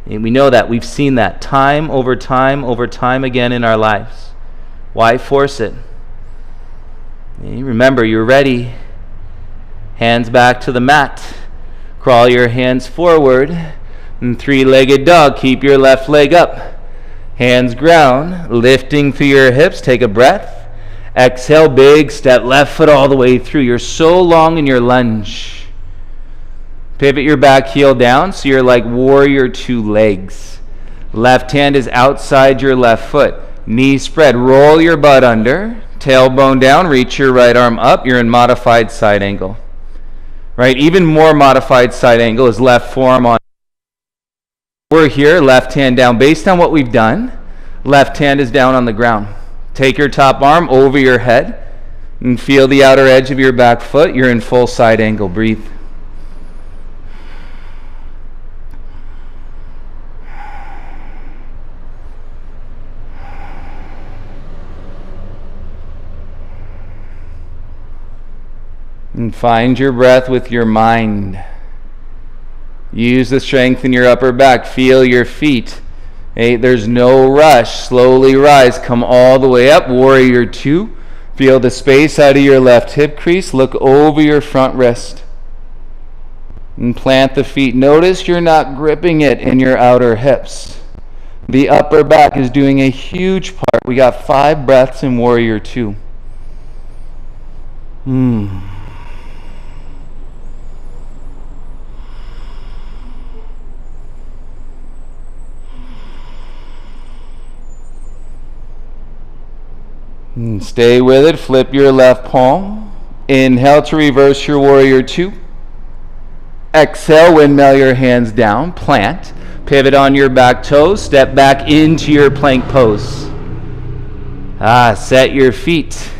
And we know that. We've seen that time over time again in our lives. Why force it? And remember, you're ready. Hands back to the mat. Crawl your hands forward. And 3-legged dog. Keep your left leg up. Hands ground. Lifting through your hips. Take a breath. Exhale, big step, left foot all the way through. You're so long in your lunge. Pivot your back heel down so you're like warrior 2 legs. Left hand is outside your left foot. Knee spread, roll your butt under. Tailbone down, reach your right arm up. You're in modified side angle. Right, even more modified side angle is left forearm on. We're here, left hand down. Based on what we've done, left hand is down on the ground. Take your top arm over your head and feel the outer edge of your back foot. You're in full side angle. Breathe. And find your breath with your mind. Use the strength in your upper back. Feel your feet. Hey, there's no rush. Slowly rise. Come all the way up. Warrior 2. Feel the space out of your left hip crease. Look over your front wrist. And plant the feet. Notice you're not gripping it in your outer hips. The upper back is doing a huge part. We got 5 breaths in Warrior 2. Stay with it. Flip your left palm. Inhale to reverse your Warrior 2. Exhale, windmill your hands down. Plant. Pivot on your back toes. Step back into your plank pose. Set your feet.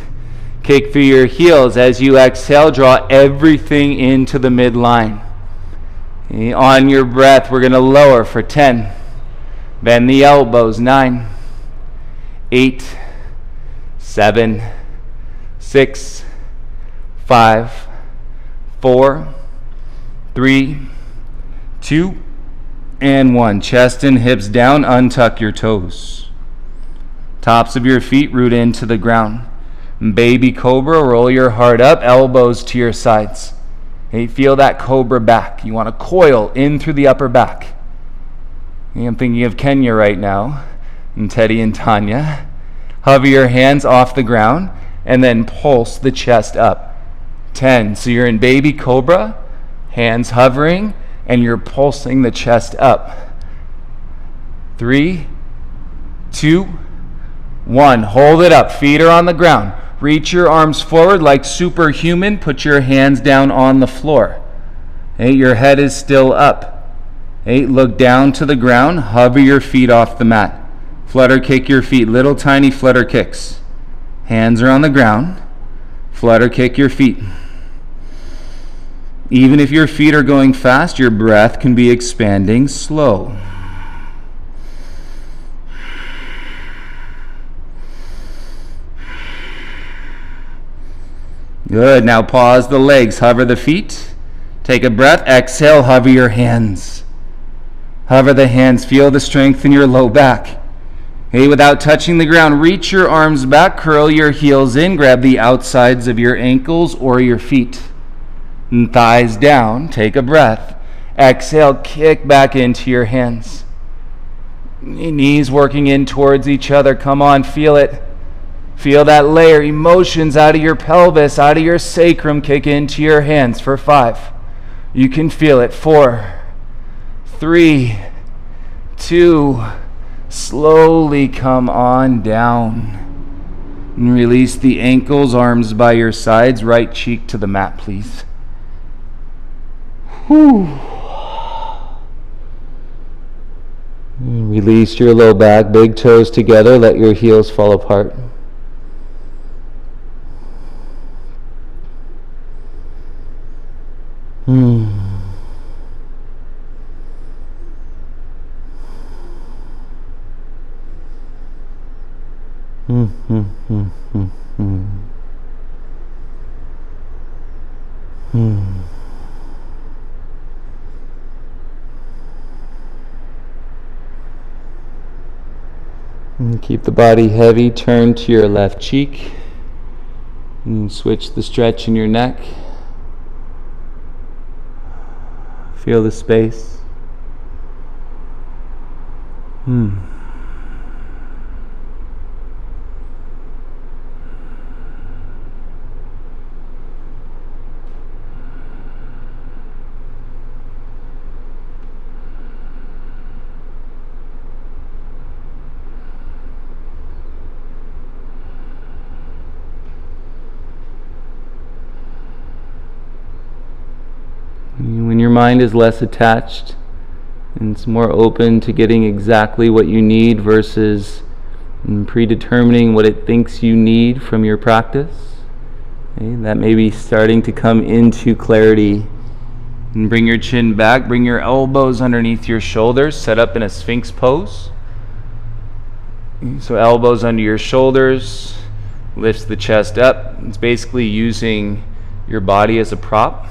Kick through your heels. As you exhale, draw everything into the midline. Okay, on your breath, we're going to lower for 10. Bend the elbows. 9, 8, 7, 6, 5, 4, 3, 2, and 1. Chest and hips down. Untuck your toes. Tops of your feet root into the ground. Baby Cobra, roll your heart up, elbows to your sides. Hey, feel that Cobra back. You want to coil in through the upper back. Hey, I'm thinking of Kenya right now, and Teddy and Tanya. Hover your hands off the ground, and then pulse the chest up. 10. So you're in Baby Cobra, hands hovering, and you're pulsing the chest up. 3, 2, 1. Hold it up. Feet are on the ground. Reach your arms forward like superhuman. Put your hands down on the floor. Hey, your head is still up. Hey, look down to the ground. Hover your feet off the mat. Flutter kick your feet. Little tiny flutter kicks. Hands are on the ground. Flutter kick your feet. Even if your feet are going fast, your breath can be expanding slow. Good. Now pause the legs. Hover the feet. Take a breath. Exhale. Hover your hands. Hover the hands. Feel the strength in your low back. Okay, without touching the ground, reach your arms back. Curl your heels in. Grab the outsides of your ankles or your feet. And thighs down. Take a breath. Exhale. Kick back into your hands. Knees working in towards each other. Come on. Feel it. Feel that layer. Emotions out of your pelvis, out of your sacrum, kick into your hands for 5. You can feel it. 4, 3, 2. Slowly come on down. And release the ankles, arms by your sides, right cheek to the mat, please. Whew. And release your low back, big toes together, let your heels fall apart. And keep the body heavy. Turn to your left cheek and switch the stretch in your neck. Feel the space. When your mind is less attached and it's more open to getting exactly what you need versus predetermining what it thinks you need from your practice, okay, that may be starting to come into clarity. And bring your chin back, bring your elbows underneath your shoulders, set up in a Sphinx pose. So elbows under your shoulders, lifts the chest up. It's basically using your body as a prop.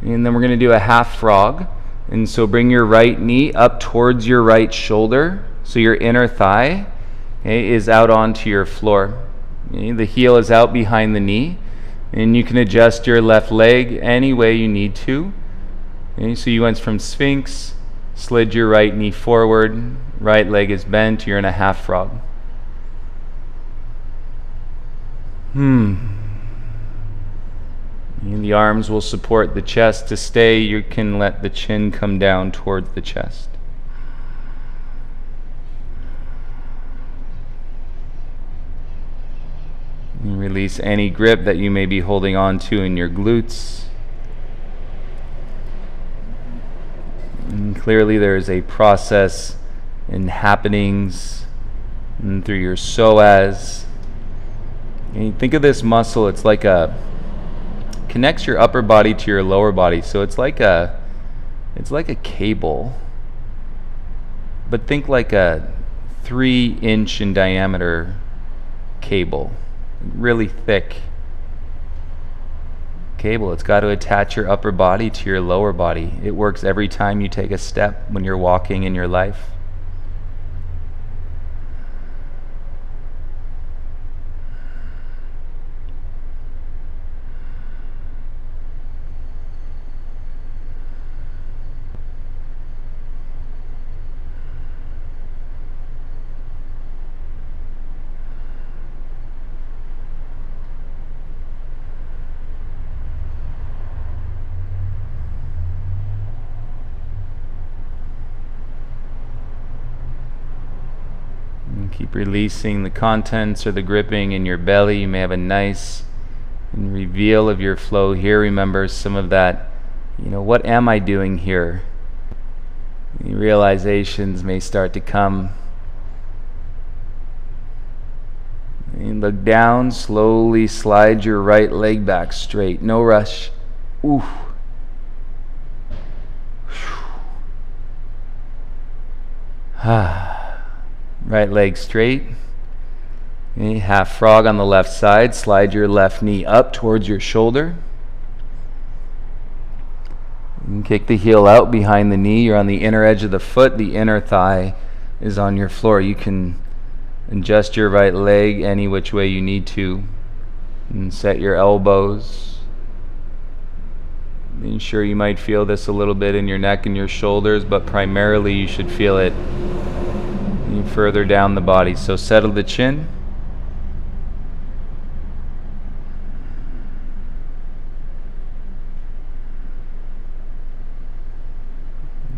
And then we're going to do a half frog. And so bring your right knee up towards your right shoulder. So your inner thigh, okay, is out onto your floor. Okay, the heel is out behind the knee. And you can adjust your left leg any way you need to. Okay, so you went from Sphinx, slid your right knee forward, right leg is bent, you're in a half frog. And the arms will support the chest. To stay, you can let the chin come down towards the chest. And release any grip that you may be holding on to in your glutes. And clearly there is a process and happenings and through your psoas And think of this muscle, it's like connects your upper body to your lower body. So it's like a cable. But think like a 3-inch in diameter cable. Really thick cable. It's got to attach your upper body to your lower body. It works every time you take a step when you're walking in your life. Keep releasing the contents or the gripping in your belly. You may have a nice reveal of your flow here. Remember some of that, what am I doing here? The realizations may start to come. And look down, slowly slide your right leg back straight. No rush. Ooh. Right leg straight. Okay, half frog on the left side. Slide your left knee up towards your shoulder. And kick the heel out behind the knee. You're on the inner edge of the foot. The inner thigh is on your floor. You can adjust your right leg any which way you need to. And set your elbows. Sure, you might feel this a little bit in your neck and your shoulders, but primarily you should feel it further down the body. So settle the chin.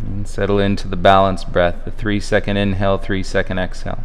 And settle into the balanced breath, the 3-second inhale, 3-second exhale.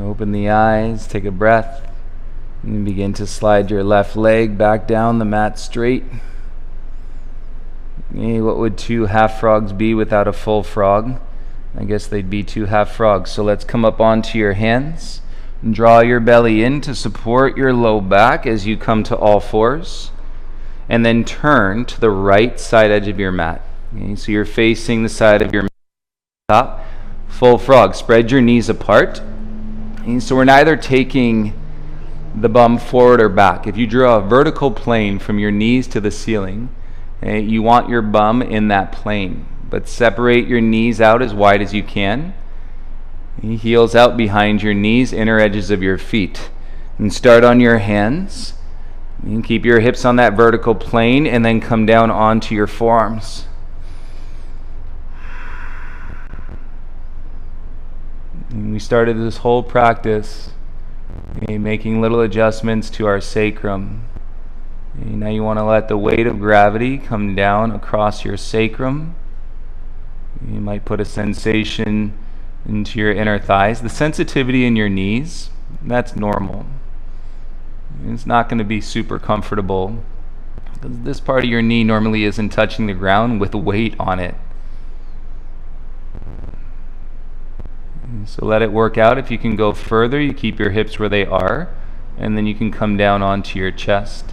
Open the eyes, take a breath, and begin to slide your left leg back down the mat straight. What would 2 half frogs be without a full frog? I guess they'd be 2 half frogs. So let's come up onto your hands and draw your belly in to support your low back as you come to all fours. And then turn to the right side edge of your mat. So you're facing the side of your mat. Top, full frog. Spread your knees apart. And so we're neither taking the bum forward or back. If you draw a vertical plane from your knees to the ceiling, you want your bum in that plane. But separate your knees out as wide as you can. Heels out behind your knees, inner edges of your feet. And start on your hands. You can keep your hips on that vertical plane and then come down onto your forearms. And we started this whole practice making little adjustments to our sacrum. Now you want to let the weight of gravity come down across your sacrum. You might put a sensation into your inner thighs. The sensitivity in your knees, that's normal. It's not going to be super comfortable because this part of your knee normally isn't touching the ground with weight on it. So let it work out. If you can go further, you keep your hips where they are, and then you can come down onto your chest.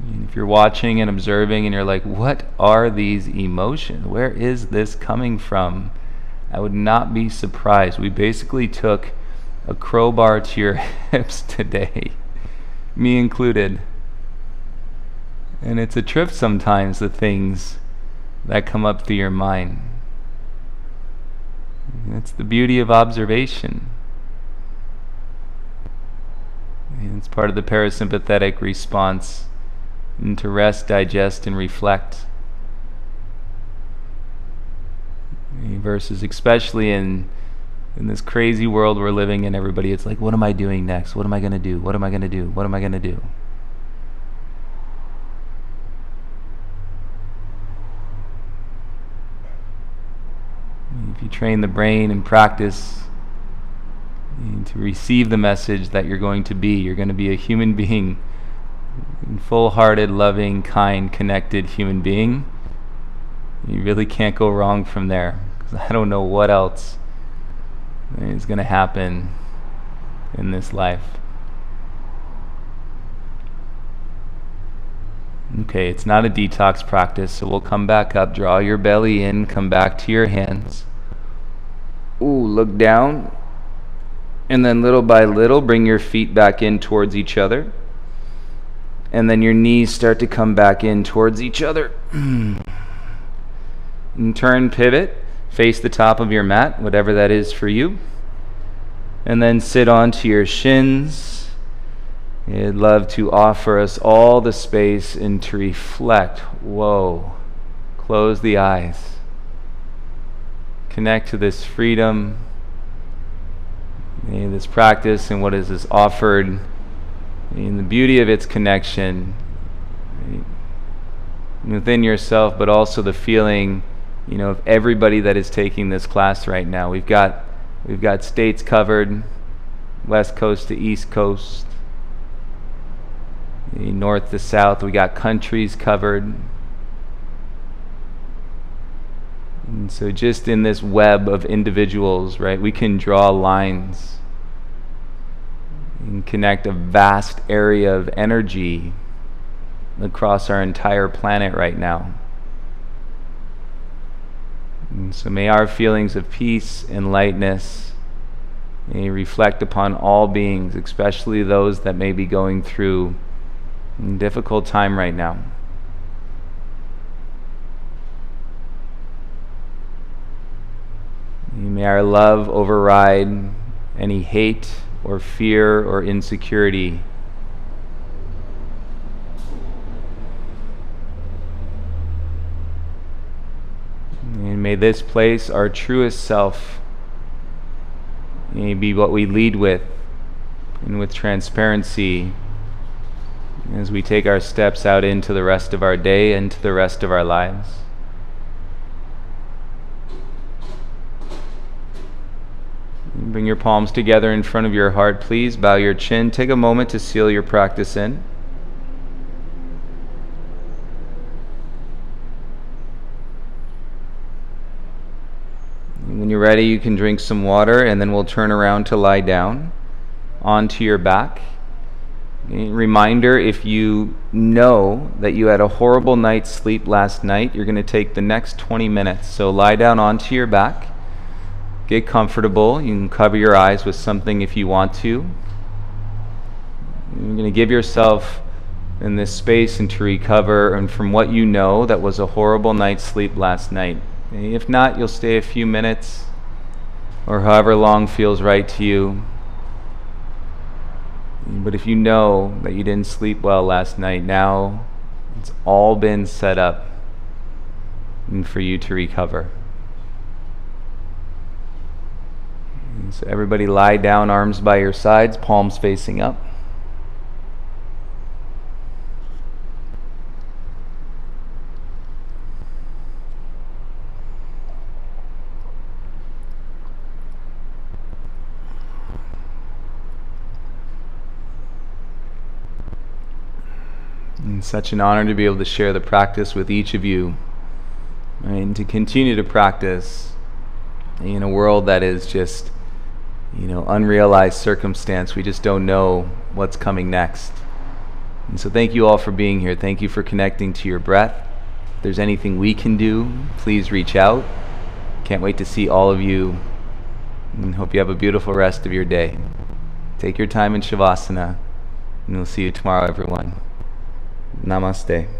And If you're watching and observing and you're like, what are these emotions? Where is this coming from? I would not be surprised. We basically took a crowbar to your hips today, me included. And it's a trip sometimes, the things that come up through your mind. It's the beauty of observation. And it's part of the parasympathetic response, and to rest, digest, and reflect. Versus especially in this crazy world we're living in, everybody, it's like, what am I doing next? What am I going to do? What am I going to do? What am I going to do? If you train the brain and practice to receive the message that you're going to be a human being, a full-hearted, loving, kind, connected human being, you really can't go wrong from there. Because I don't know what else is going to happen in this life. Okay, it's not a detox practice, so we'll come back up, draw your belly in, come back to your hands. Ooh, look down. And then little by little, bring your feet back in towards each other. And then your knees start to come back in towards each other. And turn, pivot, face the top of your mat, whatever that is for you. And then sit onto your shins. I'd love to offer us all the space and to reflect. Whoa. Close the eyes. Connect to this freedom, this practice, and what is this offered, the beauty of its connection within yourself, but also the feeling, of everybody that is taking this class right now. We've got states covered, west coast to east coast, north to south. We got countries covered. And so just in this web of individuals, right, we can draw lines and connect a vast area of energy across our entire planet right now. And so may our feelings of peace and lightness reflect upon all beings, especially those that may be going through a difficult time right now. May our love override any hate or fear or insecurity. And may this place, our truest self, be what we lead with, and with transparency as we take our steps out into the rest of our day and to the rest of our lives. Bring your palms together in front of your heart, please. Bow your chin. Take a moment to seal your practice in. When you're ready, you can drink some water, and then we'll turn around to lie down onto your back. A reminder, if you know that you had a horrible night's sleep last night, you're going to take the next 20 minutes. So lie down onto your back. Get comfortable. You can cover your eyes with something if you want to. You're going to give yourself in this space and to recover and from what you know that was a horrible night's sleep last night. If not, you'll stay a few minutes or however long feels right to you. But if you know that you didn't sleep well last night, now it's all been set up and for you to recover. So everybody lie down, arms by your sides, palms facing up. And such an honor to be able to share the practice with each of you, and to continue to practice in a world that is just unrealized circumstance. We just don't know what's coming next. And so thank you all for being here. Thank you for connecting to your breath. If there's anything we can do, please reach out. Can't wait to see all of you, and hope you have a beautiful rest of your day. Take your time in Shavasana, and we'll see you tomorrow, everyone. Namaste.